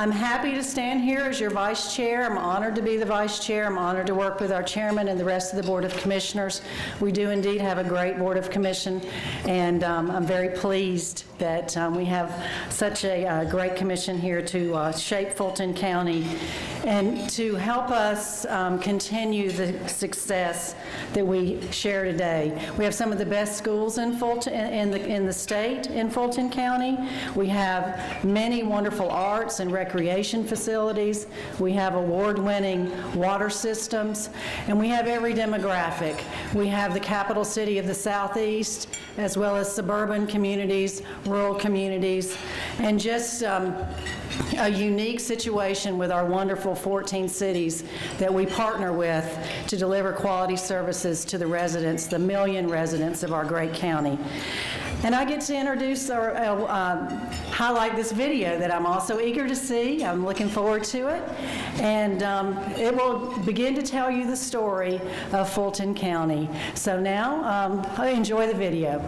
I'm happy to stand here as your vice chair. I'm honored to be the vice chair. I'm honored to work with our chairman and the rest of the Board of Commissioners. We do indeed have a great Board of Commission, and I'm very pleased that we have such a great commission here to shape Fulton County and to help us continue the success that we share today. We have some of the best schools in Fulton, in the state in Fulton County. We have many wonderful arts and recreation facilities. We have award-winning water systems, and we have every demographic. We have the capital city of the Southeast, as well as suburban communities, rural communities, and just a unique situation with our wonderful 14 cities that we partner with to deliver quality services to the residents, the million residents of our great county. And I get to introduce or highlight this video that I'm also eager to see. I'm looking forward to it. And it will begin to tell you the story of Fulton County. So now, enjoy the video.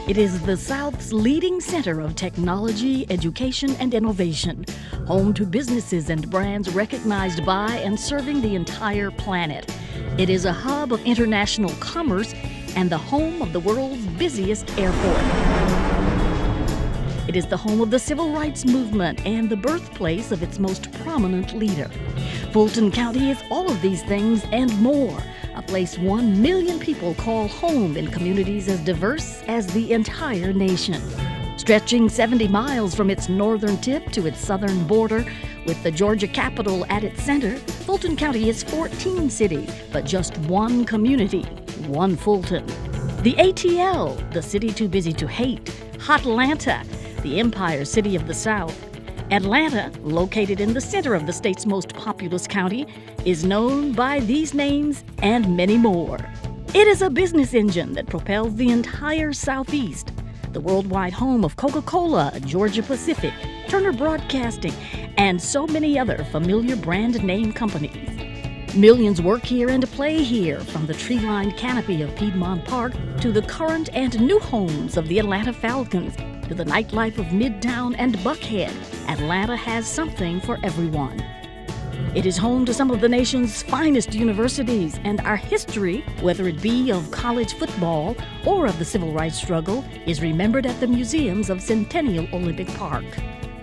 It is the South's leading center of technology, education, and innovation, home to businesses and brands recognized by and serving the entire planet. It is a hub of international commerce and the home of the world's busiest airport. It is the home of the civil rights movement and the birthplace of its most prominent leader. Fulton County is all of these things and more. A place 1 million people call home in communities as diverse as the entire nation. Stretching 70 miles from its northern tip to its southern border, with the Georgia capital at its center, Fulton County is 14 cities, but just one community, one Fulton. The ATL, the city too busy to hate, Hotlanta, the Empire City of the South. Atlanta, located in the center of the state's most populous county, is known by these names and many more. It is a business engine that propels the entire Southeast, the worldwide home of Coca-Cola, Georgia Pacific, Turner Broadcasting, and so many other familiar brand name companies. Millions work here and play here, from the tree-lined canopy of Piedmont Park to the current and new homes of the Atlanta Falcons, to the nightlife of Midtown and Buckhead. Atlanta has something for everyone. It is home to some of the nation's finest universities, and our history, whether it be of college football or of the civil rights struggle, is remembered at the museums of Centennial Olympic Park.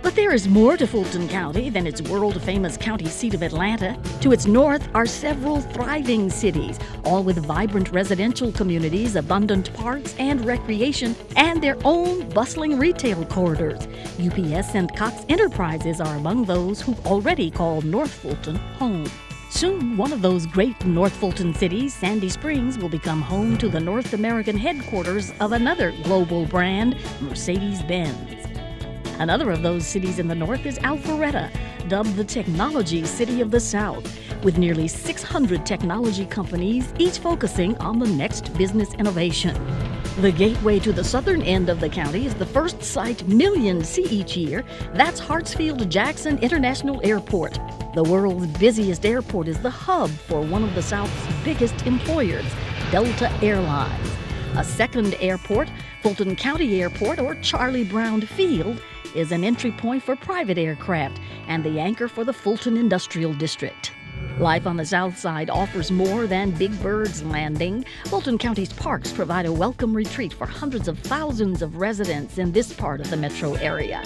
But there is more to Fulton County than its world-famous county seat of Atlanta. To its north are several thriving cities, all with vibrant residential communities, abundant parks and recreation, and their own bustling retail corridors. UPS and Cox Enterprises are among those who already call North Fulton home. Soon, one of those great North Fulton cities, Sandy Springs, will become home to the North American headquarters of another global brand, Mercedes-Benz. Another of those cities in the north is Alpharetta, dubbed the Technology City of the South, with nearly 600 technology companies, each focusing on the next business innovation. The gateway to the southern end of the county is the first sight millions see each year. That's Hartsfield-Jackson International Airport. The world's busiest airport is the hub for one of the South's biggest employers, Delta Airlines. A second airport, Fulton County Airport, or Charlie Brown Field, is an entry point for private aircraft and the anchor for the Fulton Industrial District. Life on the south side offers more than Big Bird's Landing. Fulton County's parks provide a welcome retreat for hundreds of thousands of residents in this part of the metro area.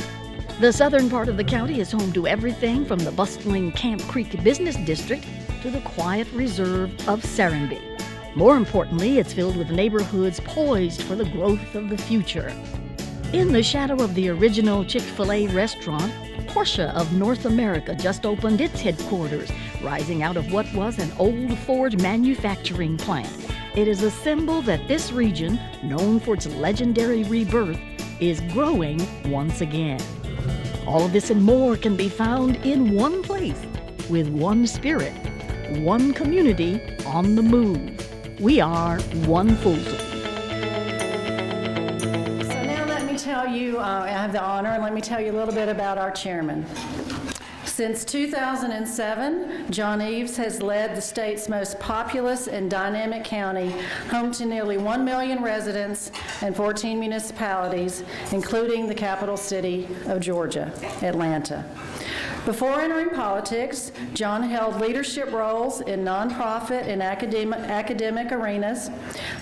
The southern part of the county is home to everything from the bustling Camp Creek Business District to the quiet reserve of Serenbe. More importantly, it's filled with neighborhoods poised for the growth of the future. In the shadow of the original Chick-fil-A restaurant, Porsche of North America just opened its headquarters, rising out of what was an old Ford manufacturing plant. It is a symbol that this region, known for its legendary rebirth, is growing once again. All of this and more can be found in one place, with one spirit, one community on the move. We are One Fulton. Tell you, I have the honor, and let me tell you a little bit about our chairman. Since 2007, John Eves has led the state's most populous and dynamic county, home to nearly 1 million residents and 14 municipalities, including the capital city of Georgia, Atlanta. Before entering politics, John held leadership roles in nonprofit and academic arenas,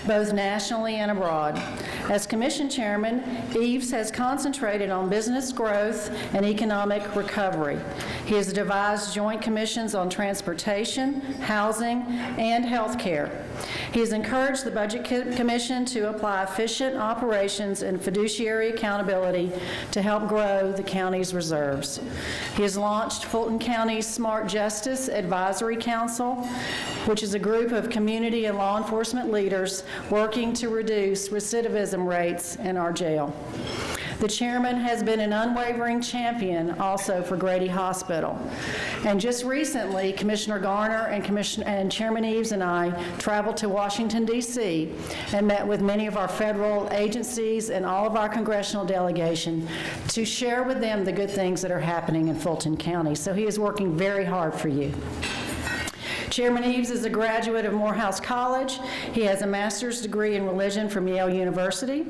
both nationally and abroad. As commission chairman, Eves has concentrated on business growth and economic recovery. He has devised joint commissions on transportation, housing, and health care. He has encouraged the Budget Commission to apply efficient operations and fiduciary accountability to help grow the county's reserves. He has launched Fulton County's Smart Justice Advisory Council, which is a group of community and law enforcement leaders working to reduce recidivism rates in our jail. The chairman has been an unwavering champion also for Grady Hospital. And just recently, Commissioner Garner and Chairman Eves and I traveled to Washington, D.C. and met with many of our federal agencies and all of our congressional delegation to share with them the good things that are happening in Fulton County. So he is working very hard for you. Chairman Eves is a graduate of Morehouse College. He has a master's degree in religion from Yale University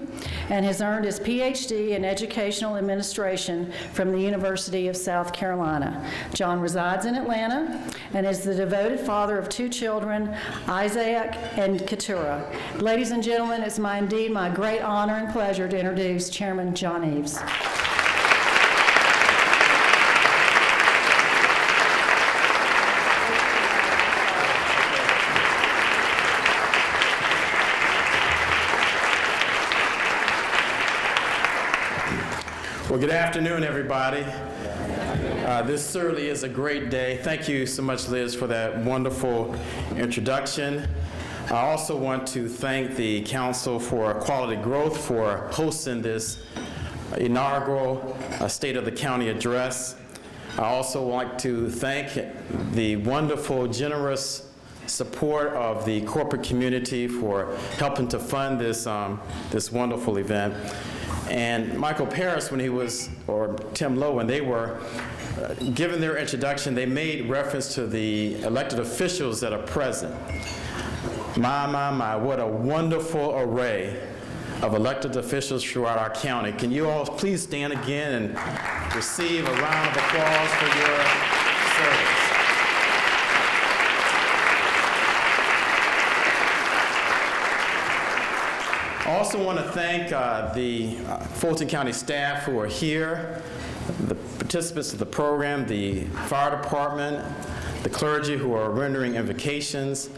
and has earned his PhD in educational administration from the University of South Carolina. John resides in Atlanta and is the devoted father of 2 children, Isaac and Keturah. Ladies and gentlemen, it's indeed my great honor and pleasure to introduce Chairman John Eves. Well, good afternoon, everybody. This certainly is a great day. Thank you so much, Liz, for that wonderful introduction. I also want to thank the Council for Quality Growth for hosting this inaugural State of the County address. I also want to thank the wonderful, generous support of the corporate community for helping to fund this, this wonderful event. And Michael Paris, when he was, or Tim Lowe, when they were given their introduction, they made reference to the elected officials that are present. My, what a wonderful array of elected officials throughout our county. Can you all please stand again and receive a round of applause for your service? I also want to thank the Fulton County staff who are here, the participants of the program, the fire department, the clergy who are rendering invocations,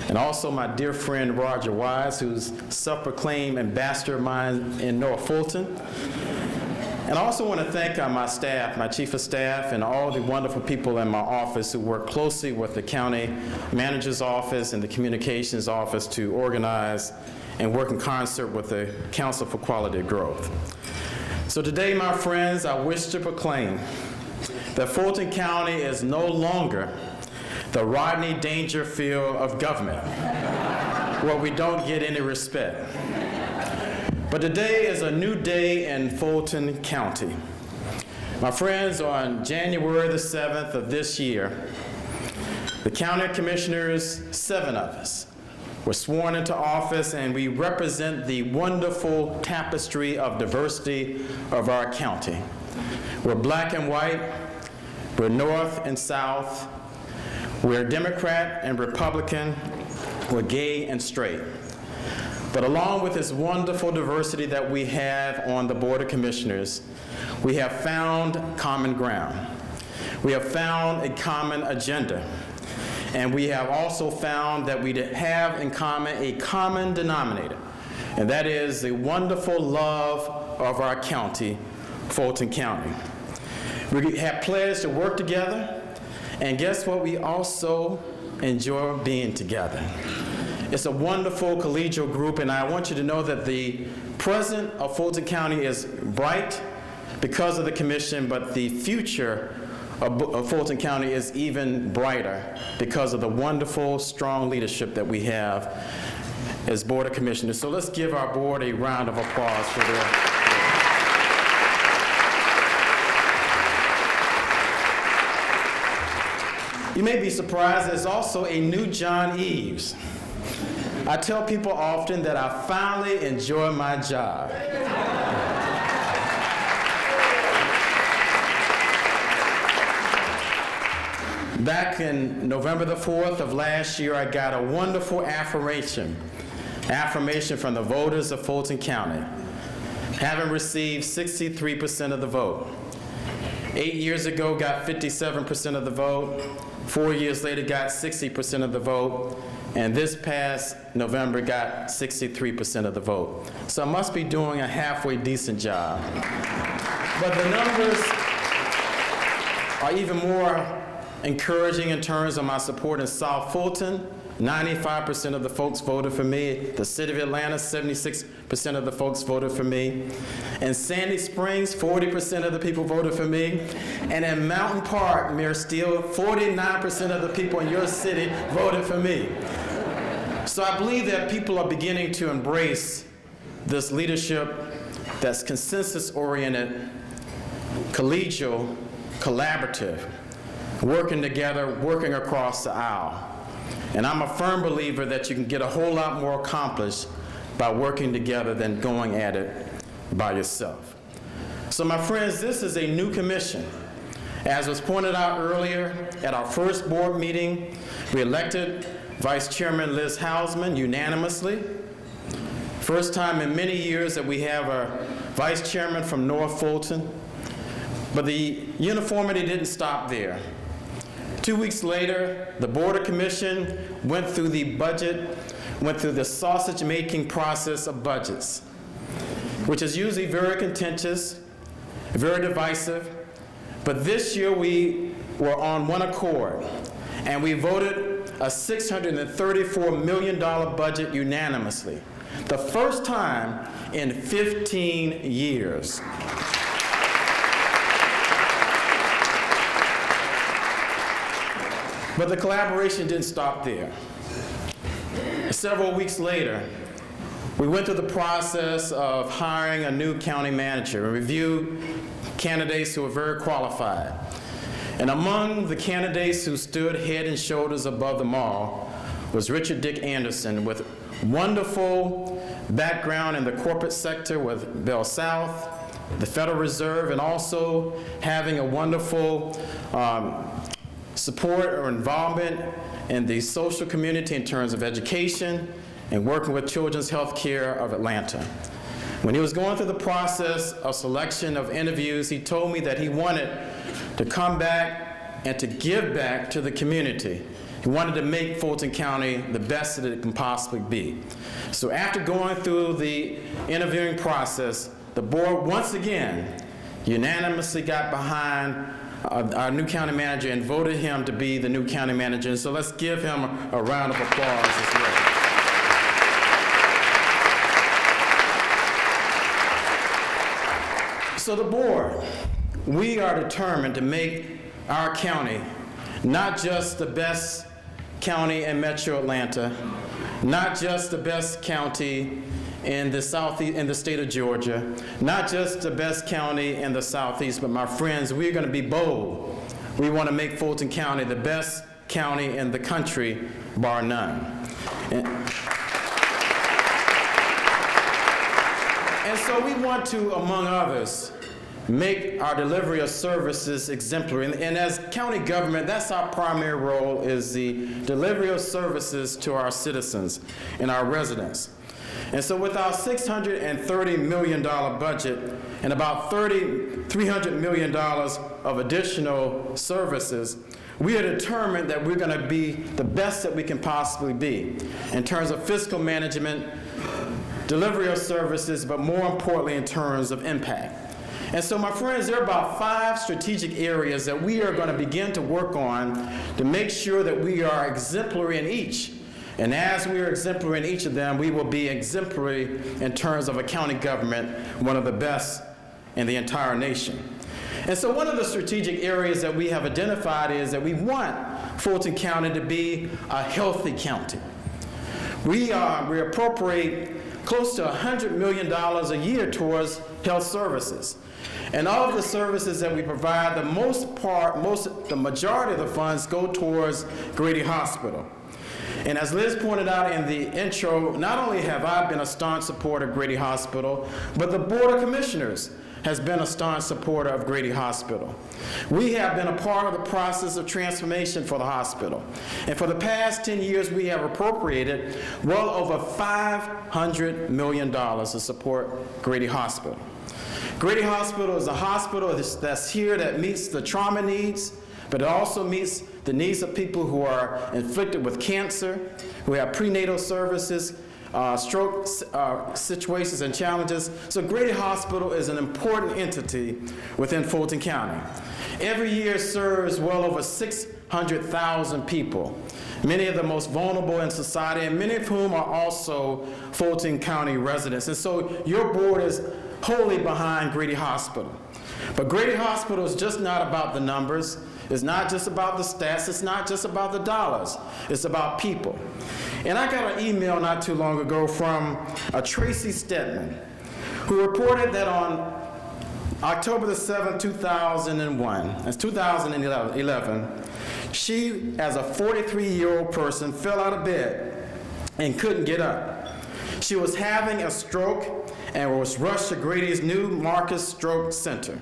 and also my dear friend Roger Wise, who's self-proclaimed ambassador of mine in North Fulton. And I also want to thank my staff, my chief of staff, and all the wonderful people in my office who work closely with the county manager's office and the communications office to organize and work in concert with the Council for Quality Growth. So today, my friends, I wish to proclaim that Fulton County is no longer the Rodney Dangerfield of government, where we don't get any respect. But today is a new day in Fulton County. My friends, on January the 7th of this year, the county commissioners, 7 of us, were sworn into office, and we represent the wonderful tapestry of diversity of our county. We're black and white, we're north and south, we're Democrat and Republican, we're gay and straight. But along with this wonderful diversity that we have on the Board of Commissioners, we have found common ground. We have found a common agenda. And we have also found that we have in common a common denominator, and that is the wonderful love of our county, Fulton County. We have pledged to work together, and guess what? We also enjoy being together. It's a wonderful collegial group, and I want you to know that the present of Fulton County is bright because of the commission, but the future of Fulton County is even brighter because of the wonderful, strong leadership that we have as Board of Commissioners. So let's give our board a round of applause for their. You may be surprised, there's also a new John Eves. I tell people often that I finally enjoy my job. Back in November the 4th of last year, I got a wonderful affirmation from the voters of Fulton County, having received 63% of the vote. 8 years ago, got 57% of the vote. 4 years later, got 60% of the vote. And this past November, got 63% of the vote. So I must be doing a halfway decent job. But the numbers are even more encouraging in terms of my support in South Fulton. 95% of the folks voted for me. The city of Atlanta, 76% of the folks voted for me. In Sandy Springs, 40% of the people voted for me. And in Mountain Park, Mayor Steele, 49% of the people in your city voted for me. So I believe that people are beginning to embrace this leadership that's consensus-oriented, collegial, collaborative, working together, working across the aisle. And I'm a firm believer that you can get a whole lot more accomplished by working together than going at it by yourself. So my friends, this is a new commission. As was pointed out earlier, at our first board meeting, we elected Vice Chairman Liz Hausman unanimously. First time in many years that we have a vice chairman from North Fulton. But the uniformity didn't stop there. 2 weeks later, the Board of Commission went through the sausage-making process of budgets, which is usually very contentious, very divisive. But this year we were on one accord, and we voted a $634 million budget unanimously, the first time in 15 years. But the collaboration didn't stop there. Several weeks later, we went through the process of hiring a new county manager and reviewed candidates who were very qualified. And among the candidates who stood head and shoulders above them all was Richard Dick Anderson, with wonderful background in the corporate sector with Bell South, the Federal Reserve, and also having a wonderful support or involvement in the social community in terms of education and working with Children's Healthcare of Atlanta. When he was going through the process of selection of interviews, he told me that he wanted to come back and to give back to the community. He wanted to make Fulton County the best that it can possibly be. So after going through the interviewing process, the board once again unanimously got behind our new county manager and voted him to be the new county manager. And so let's give him a round of applause as well. So the board, we are determined to make our county not just the best county in Metro Atlanta, not just the best county in the Southeast, in the state of Georgia, not just the best county in the Southeast, but my friends, we're going to be bold. We want to make Fulton County the best county in the country, bar none. And so we want to, among others, make our delivery of services exemplary. And as county government, that's our primary role, is the delivery of services to our citizens and our residents. And so with our $630 million budget and about $300 million of additional services, we are determined that we're going to be the best that we can possibly be in terms of fiscal management, delivery of services, but more importantly in terms of impact. And so, my friends, there are about 5 strategic areas that we are going to begin to work on to make sure that we are exemplary in each. And as we are exemplary in each of them, we will be exemplary in terms of a county government, one of the best in the entire nation. And so one of the strategic areas that we have identified is that we want Fulton County to be a healthy county. We appropriate close to $100 million a year towards health services. And all of the services that we provide, the majority of the funds go towards Grady Hospital. And as Liz pointed out in the intro, not only have I been a staunch supporter of Grady Hospital, but the Board of Commissioners has been a staunch supporter of Grady Hospital. We have been a part of the process of transformation for the hospital. And for the past 10 years, we have appropriated well over $500 million to support Grady Hospital. Grady Hospital is a hospital that's here that meets the trauma needs, but it also meets the needs of people who are inflicted with cancer, who have prenatal services, stroke situations and challenges. So Grady Hospital is an important entity within Fulton County. Every year serves well over 600,000 people, many of the most vulnerable in society, and many of whom are also Fulton County residents. And so your board is wholly behind Grady Hospital. But Grady Hospital is just not about the numbers. It's not just about the stats. It's not just about the dollars. It's about people. And I got an email not too long ago from Tracy Stedman, who reported that on October the 7th, 2001, that's 2011, she, as a 43-year-old person, fell out of bed and couldn't get up. She was having a stroke and was rushed to Grady's new Marcus Stroke Center.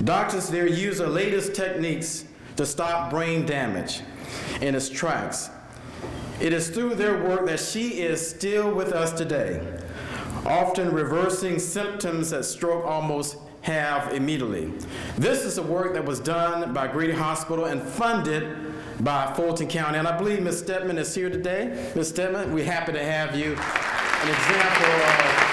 Doctors there use the latest techniques to stop brain damage in its tracks. It is through their work that she is still with us today, often reversing symptoms that stroke almost have immediately. This is the work that was done by Grady Hospital and funded by Fulton County. And I believe Ms. Stedman is here today. Ms. Stedman, we're happy to have you. An example of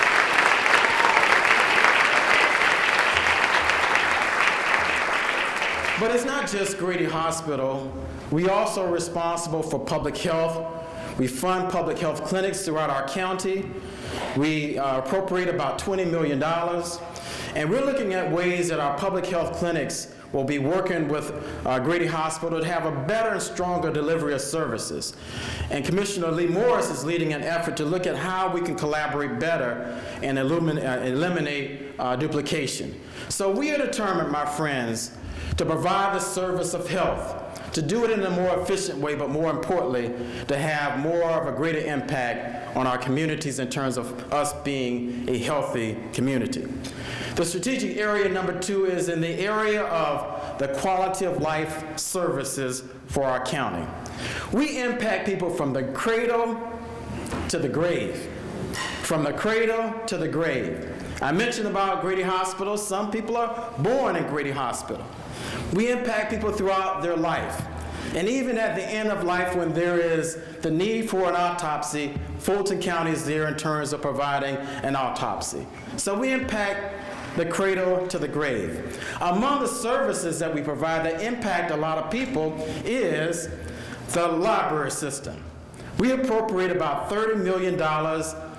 But it's not just Grady Hospital. We also are responsible for public health. We fund public health clinics throughout our county. We appropriate about $20 million. And we're looking at ways that our public health clinics will be working with Grady Hospital to have a better and stronger delivery of services. And Commissioner Lee Morris is leading an effort to look at how we can collaborate better and eliminate duplication. So we are determined, my friends, to provide the service of health, to do it in a more efficient way, but more importantly, to have more of a greater impact on our communities in terms of us being a healthy community. The strategic area number 2 is in the area of the quality of life services for our county. We impact people from the cradle to the grave. From the cradle to the grave. I mentioned about Grady Hospital. Some people are born in Grady Hospital. We impact people throughout their life. And even at the end of life, when there is the need for an autopsy, Fulton County is there in terms of providing an autopsy. So we impact the cradle to the grave. Among the services that we provide that impact a lot of people is the library system. We appropriate about $30 million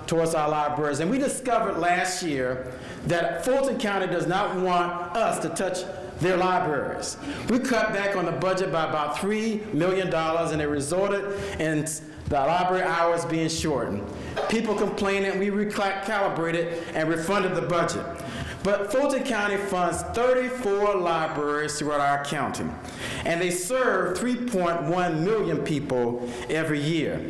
towards our libraries, and we discovered last year that Fulton County does not want us to touch their libraries. We cut back on the budget by about $3 million, and it resulted in the library hours being shortened. People complaining, we recalibrated and refunded the budget. But Fulton County funds 34 libraries throughout our county, and they serve 3.1 million people every year.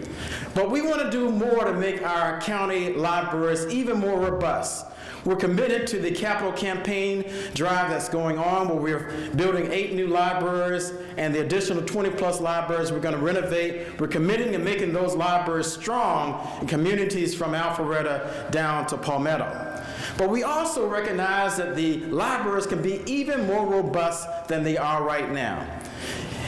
But we want to do more to make our county libraries even more robust. We're committed to the capital campaign drive that's going on, where we're building 8 new libraries and the additional 20+ libraries we're going to renovate. We're committing to making those libraries strong in communities from Alpharetta down to Palmetto. But we also recognize that the libraries can be even more robust than they are right now.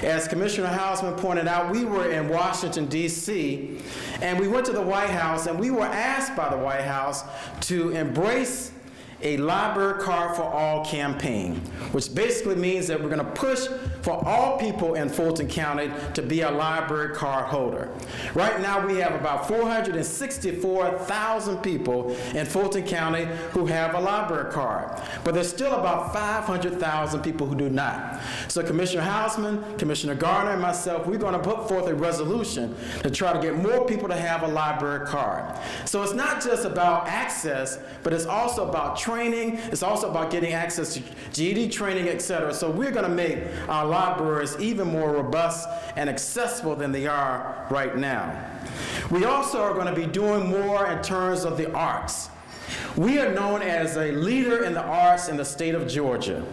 As Commissioner Hausman pointed out, we were in Washington, D.C., and we went to the White House, and we were asked by the White House to embrace a Library Card for All campaign, which basically means that we're going to push for all people in Fulton County to be a library card holder. Right now, we have about 464,000 people in Fulton County who have a library card, but there's still about 500,000 people who do not. So Commissioner Hausman, Commissioner Garner, and myself, we're going to put forth a resolution to try to get more people to have a library card. So it's not just about access, but it's also about training. It's also about getting access to GED training, et cetera. So we're going to make our libraries even more robust and accessible than they are right now. We also are going to be doing more in terms of the arts. We are known as a leader in the arts in the state of Georgia.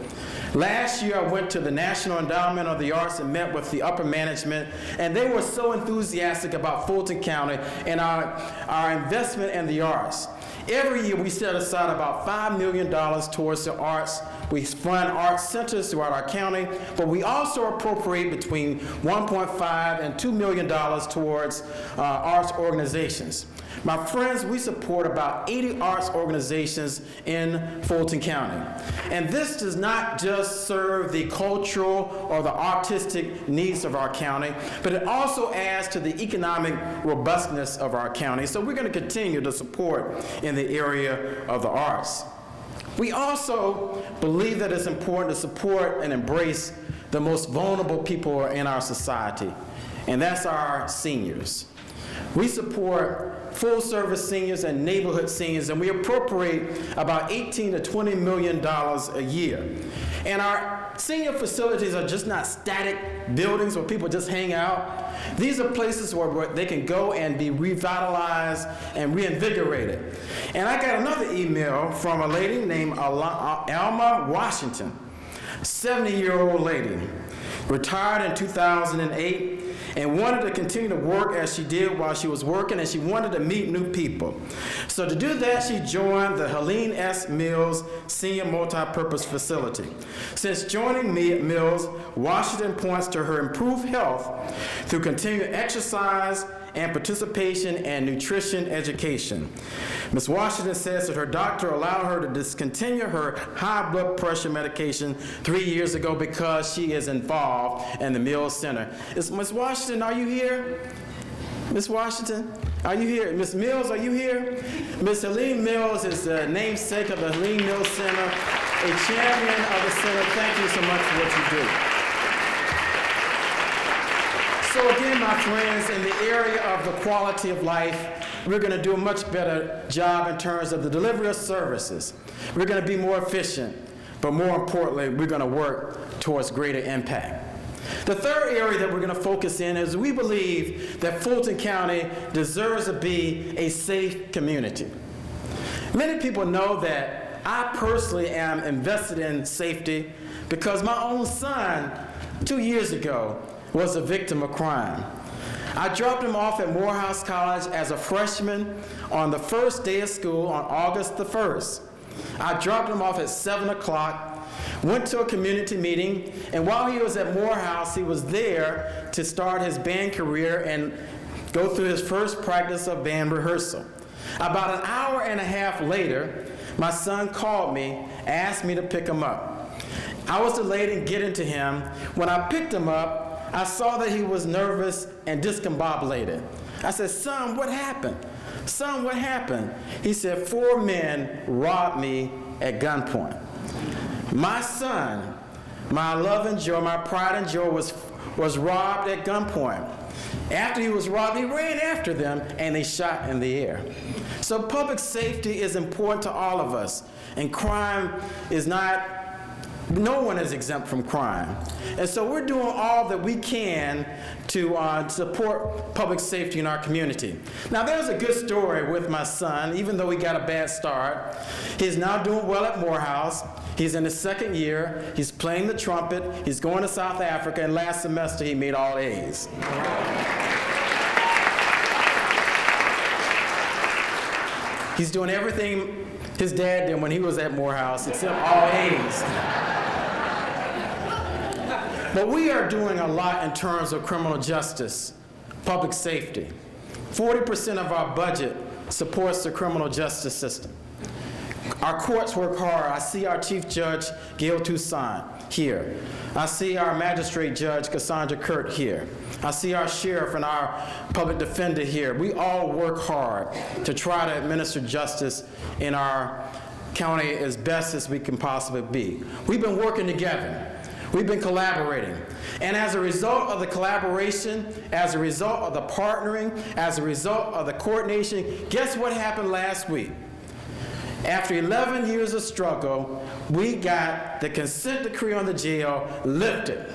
Last year, I went to the National Endowment of the Arts and met with the upper management, and they were so enthusiastic about Fulton County and our investment in the arts. Every year, we set aside about $5 million towards the arts. We fund arts centers throughout our county, but we also appropriate between $1.5 and $2 million towards arts organizations. My friends, we support about 80 arts organizations in Fulton County. And this does not just serve the cultural or the artistic needs of our county, but it also adds to the economic robustness of our county. So we're going to continue to support in the area of the arts. We also believe that it's important to support and embrace the most vulnerable people in our society, and that's our seniors. We support full-service seniors and neighborhood seniors, and we appropriate about $18 to $20 million a year. And our senior facilities are just not static buildings where people just hang out. These are places where they can go and be revitalized and reinvigorated. And I got another email from a lady named Alma Washington, 70-year-old lady, retired in 2008, and wanted to continue to work as she did while she was working, and she wanted to meet new people. So to do that, she joined the Helene S. Mills Senior Multipurpose Facility. Since joining Mills, Washington points to her improved health through continued exercise and participation in nutrition education. Ms. Washington says that her doctor allowed her to discontinue her high blood pressure medication 3 years ago because she is involved in the Mills Center. Ms. Washington, are you here? Ms. Washington, are you here? Ms. Mills, are you here? Ms. Helene Mills is the namesake of the Helene Mills Center, a champion of the center. Thank you so much for what you do. So again, my friends, in the area of the quality of life, we're going to do a much better job in terms of the delivery of services. We're going to be more efficient, but more importantly, we're going to work towards greater impact. The third area that we're going to focus in is we believe that Fulton County deserves to be a safe community. Many people know that I personally am invested in safety because my own son, 2 years ago, was a victim of crime. I dropped him off at Morehouse College as a freshman on the first day of school on August the 1st. I dropped him off at 7 o'clock, went to a community meeting, and while he was at Morehouse, he was there to start his band career and go through his first practice of band rehearsal. About an hour and a half later, my son called me, asked me to pick him up. I was delayed in getting to him. When I picked him up, I saw that he was nervous and discombobulated. I said, "Son, what happened? Son, what happened?" He said, "4 men robbed me at gunpoint." My son, my love and joy, my pride and joy was robbed at gunpoint. After he was robbed, he ran after them and they shot in the air. So public safety is important to all of us, and crime is not, no one is exempt from crime. And so we're doing all that we can to support public safety in our community. Now there's a good story with my son, even though he got a bad start. He's now doing well at Morehouse. He's in his 2nd year. He's playing the trumpet. He's going to South Africa, and last semester he made all A's. He's doing everything his dad did when he was at Morehouse, except all A's. But we are doing a lot in terms of criminal justice, public safety. 40% of our budget supports the criminal justice system. Our courts work hard. I see our Chief Judge, Gail Toussaint. here. I see our magistrate judge, Cassandra Kurt, here. I see our sheriff and our public defender here. We all work hard to try to administer justice in our county as best as we can possibly be. We've been working together. We've been collaborating. And as a result of the collaboration, as a result of the partnering, as a result of the coordination, guess what happened last week? After 11 years of struggle, we got the consent decree on the jail lifted.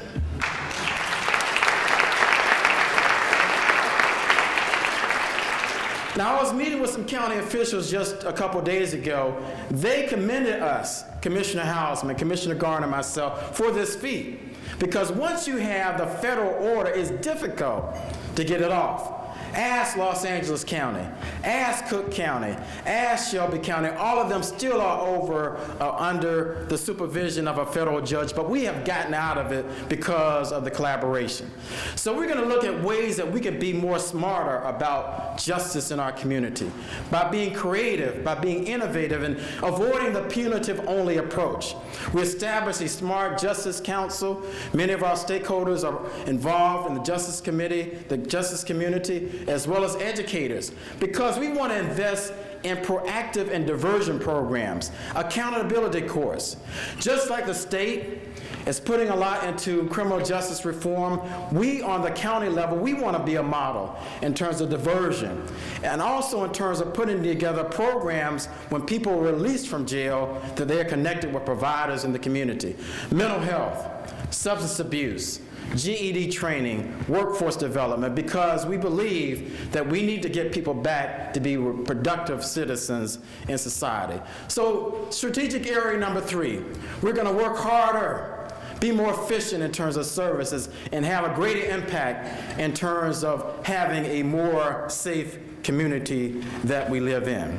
Now, I was meeting with some county officials just a couple days ago. They commended us, Commissioner Hausman, Commissioner Garner, and myself, for this feat. Because once you have the federal order, it's difficult to get it off. Ask Los Angeles County, ask Cook County, ask Shelby County. All of them still are under the supervision of a federal judge, but we have gotten out of it because of the collaboration. So we're going to look at ways that we can be more smarter about justice in our community, by being creative, by being innovative, and avoiding the punitive-only approach. We established a Smart Justice Council. Many of our stakeholders are involved in the Justice Committee, the justice community, as well as educators, because we want to invest in proactive and diversion programs, accountability course. Just like the state is putting a lot into criminal justice reform, we on the county level, we want to be a model in terms of diversion, and also in terms of putting together programs when people are released from jail that they are connected with providers in the community. Mental health, substance abuse, GED training, workforce development, because we believe that we need to get people back to be productive citizens in society. So strategic area number 3, we're going to work harder, be more efficient in terms of services, and have a greater impact in terms of having a more safe community that we live in.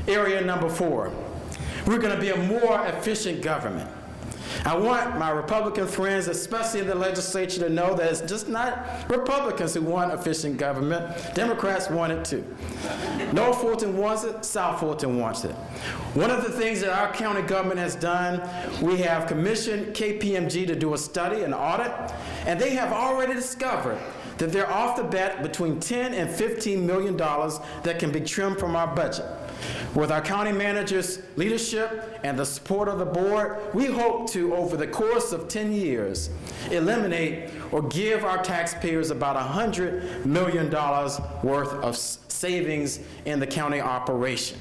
Area number 4, we're going to be a more efficient government. I want my Republican friends, especially in the legislature, to know that it's just not Republicans who want efficient government. Democrats want it too. North Fulton wants it, South Fulton wants it. One of the things that our county government has done, we have commissioned KPMG to do a study, an audit, and they have already discovered that they're off the bat between $10 and $15 million that can be trimmed from our budget. With our county manager's leadership and the support of the board, we hope to, over the course of 10 years, eliminate or give our taxpayers about $100 million worth of savings in the county operation.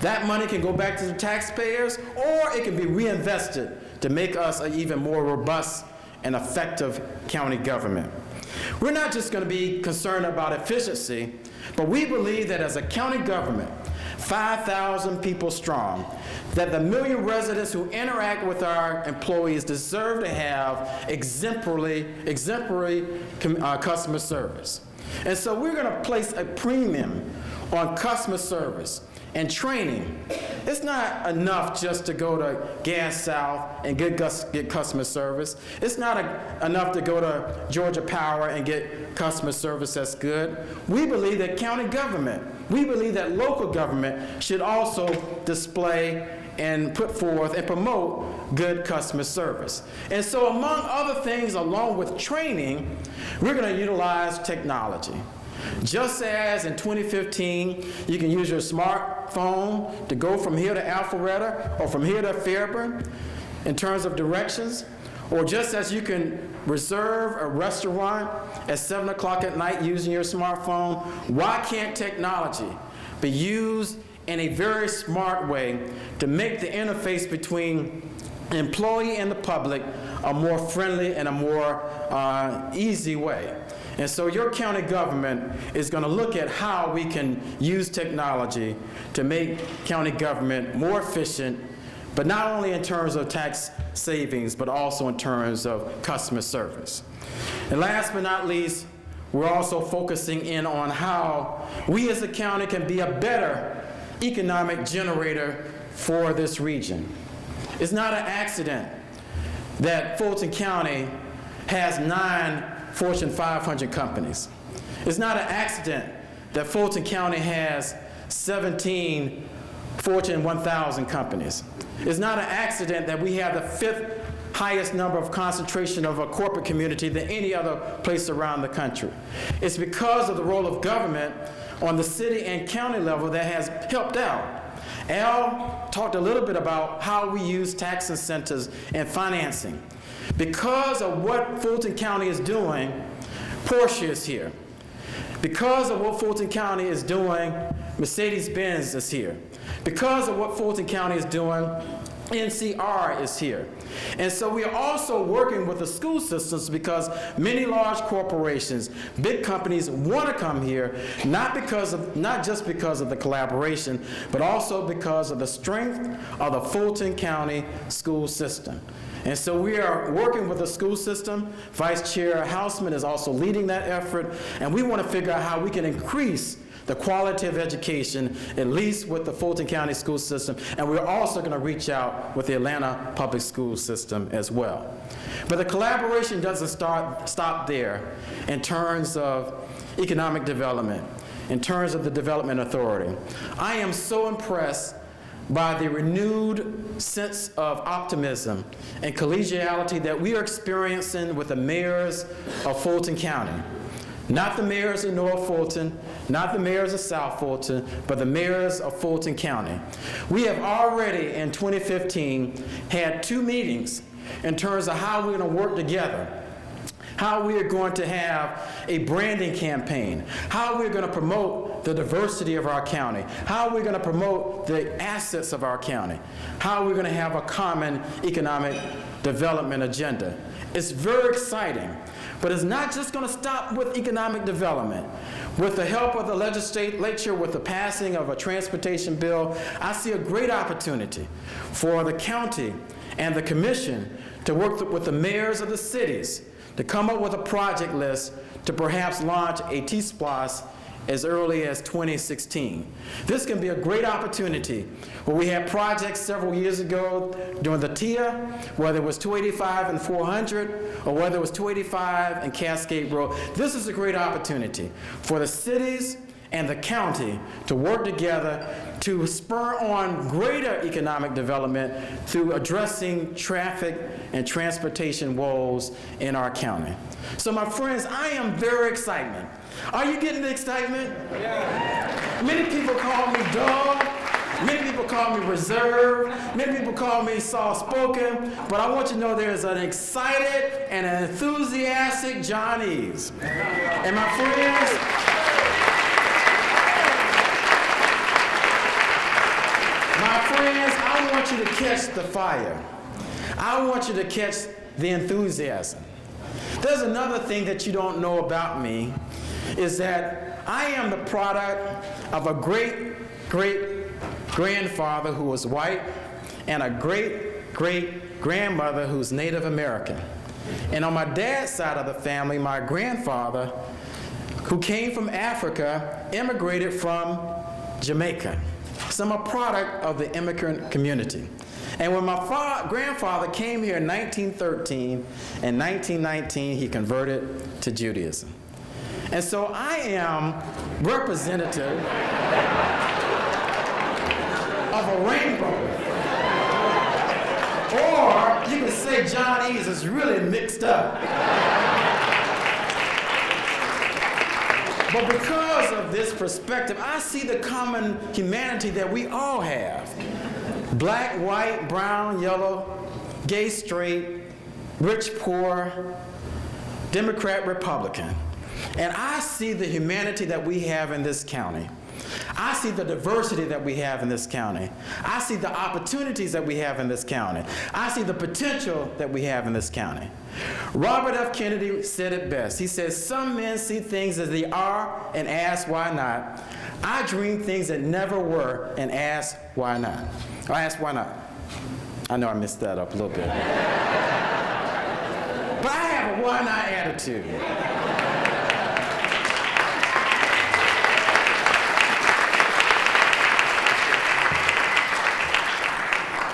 That money can go back to the taxpayers, or it can be reinvested to make us an even more robust and effective county government. We're not just going to be concerned about efficiency, but we believe that as a county government, 5,000 people strong, that the million residents who interact with our employees deserve to have exemplary customer service. And so we're going to place a premium on customer service and training. It's not enough just to go to Gas South and get customer service. It's not enough to go to Georgia Power and get customer service that's good. We believe that county government, we believe that local government should also display and put forth and promote good customer service. And so among other things, along with training, we're going to utilize technology. Just as in 2015, you can use your smartphone to go from here to Alpharetta or from here to Fairburn in terms of directions, or just as you can reserve a restaurant at 7 o'clock at night using your smartphone, why can't technology be used in a very smart way to make the interface between the employee and the public a more friendly and a more easy way? And so your county government is going to look at how we can use technology to make county government more efficient, but not only in terms of tax savings, but also in terms of customer service. And last but not least, we're also focusing in on how we as a county can be a better economic generator for this region. It's not an accident that Fulton County has 9 Fortune 500 companies. It's not an accident that Fulton County has 17 Fortune 1000 companies. It's not an accident that we have the 5th highest number of concentration of a corporate community than any other place around the country. It's because of the role of government on the city and county level that has helped out. Al talked a little bit about how we use tax incentives and financing. Because of what Fulton County is doing, Porsche is here. Because of what Fulton County is doing, Mercedes-Benz is here. Because of what Fulton County is doing, NCR is here. And so we are also working with the school systems because many large corporations, big companies want to come here, not just because of the collaboration, but also because of the strength of the Fulton County school system. And so we are working with the school system. Vice Chair Houseman is also leading that effort, and we want to figure out how we can increase the quality of education, at least with the Fulton County school system, and we're also going to reach out with the Atlanta public school system as well. But the collaboration doesn't stop there in terms of economic development, in terms of the Development Authority. I am so impressed by the renewed sense of optimism and collegiality that we are experiencing with the mayors of Fulton County. Not the mayors of North Fulton, not the mayors of South Fulton, but the mayors of Fulton County. We have already, in 2015, had 2 meetings in terms of how we're going to work together, how we are going to have a branding campaign, how we're going to promote the diversity of our county, how we're going to promote the assets of our county, how we're going to have a common economic development agenda. It's very exciting. But it's not just going to stop with economic development. With the help of the legislature, with the passing of a transportation bill, I see a great opportunity for the county and the commission to work with the mayors of the cities to come up with a project list to perhaps launch a T-SPLOS as early as 2016. This can be a great opportunity where we had projects several years ago during the TIA, whether it was 285 and 400, or whether it was 285 and Cascade Road. This is a great opportunity for the cities and the county to work together to spur on greater economic development through addressing traffic and transportation woes in our county. So my friends, I am very excited. Are you getting the excitement? Yeah. Many people call me dull. Many people call me reserved. Many people call me soft-spoken. But I want you to know there's an excited and an enthusiastic John Eves. And my friends, I want you to catch the fire. I want you to catch the enthusiasm. There's another thing that you don't know about me, is that I am the product of a great-great-grandfather who was white and a great-great-grandmother who's Native American. And on my dad's side of the family, my grandfather, who came from Africa, immigrated from Jamaica. So I'm a product of the immigrant community. And when my grandfather came here in 1913, in 1919, he converted to Judaism. And so I am representative of a rainbow. Or you can say John Eves is really mixed up. But because of this perspective, I see the common humanity that we all have. Black, white, brown, yellow, gay, straight, rich, poor, Democrat, Republican. And I see the humanity that we have in this county. I see the diversity that we have in this county. I see the opportunities that we have in this county. I see the potential that we have in this county. Robert F. Kennedy said it best. He says, "Some men see things as they are and ask why not. I dream things that never were and ask why not." Or ask why not. I know I messed that up a little bit. But I have a why not attitude.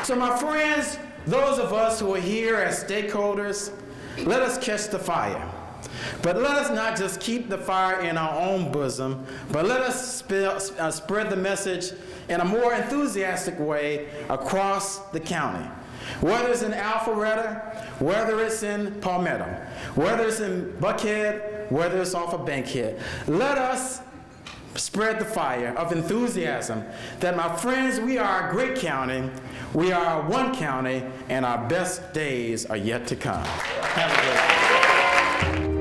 So my friends, those of us who are here as stakeholders, let us catch the fire. But let us not just keep the fire in our own bosom, but let us spread the message in a more enthusiastic way across the county. Whether it's in Alpharetta, whether it's in Palmetto, whether it's in Buckhead, whether it's off of Bankhead, let us spread the fire of enthusiasm that, my friends, we are a great county, we are one county, and our best days are yet to come. Have a great day.